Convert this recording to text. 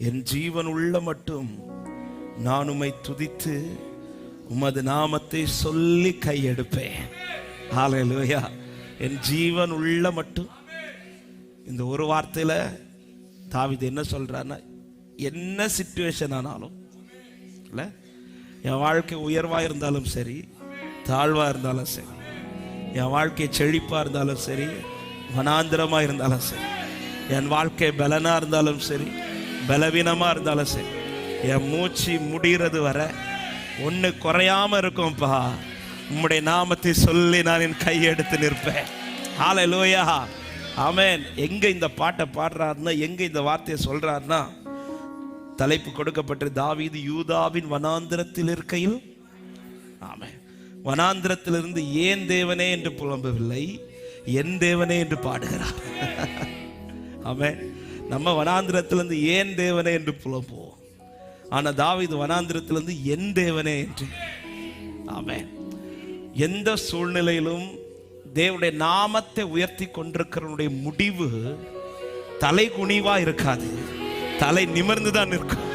என் ஜீவன் உள்ள மட்டும் நான் உம்மை துதித்து உமது நாமத்தை சொல்லி கையெடுப்பேன். ஹல்லேலூயா. என் ஜீவன் உள்ள மட்டும். இந்த ஒரு வார்த்தையில தாவீது என்ன சொல்றான்னா, என்ன சிச்சுவேஷன் ஆனாலும் இல்ல, என் வாழ்க்கை உயர்வா இருந்தாலும் சரி, தாழ்வா இருந்தாலும் சரி, என் வாழ்க்கை செழிப்பா இருந்தாலும் சரி, வனாந்திரமா இருந்தாலும் சரி, என் வாழ்க்கை பலனா இருந்தாலும் சரி, பலவீனமா இருந்தாலும் சரி, என் மூச்சு முடிகிறது வர ஒண்ணு குறையாம இருக்கும்பா, உம்முடைய நாமத்தை சொல்லி நான் என் கையெடுத்து நிற்பேன். ஹல்லேலூயா, ஆமென். எங்க இந்த பாட்டை பாடுறாருன்னா, எங்க இந்த வார்த்தையை சொல்றாருன்னா, தலைப்பு கொடுக்கப்பட்ட தாவீது யூதாவின் வனாந்திரத்தில் இருக்கையில், ஆமென், வனாந்திரத்திலிருந்து ஏன் தேவனே என்று புலம்பவில்லை, என் தேவனே என்று பாடுகிறார். ஆமென். நம்ம வனாந்திரத்திலிருந்து ஏன் தேவனே என்று புலம்புவோம், ஆனா தாவீது வனாந்திரத்திலிருந்து என் தேவனே என்று. ஆமென். எந்த சூழ்நிலையிலும் தேவனுடைய நாமத்தை உயர்த்தி கொண்டிருக்கிறவனுடைய முடிவு தலை குனிவா இருக்காது, தலை நிமிர்ந்துதான் இருக்கும்.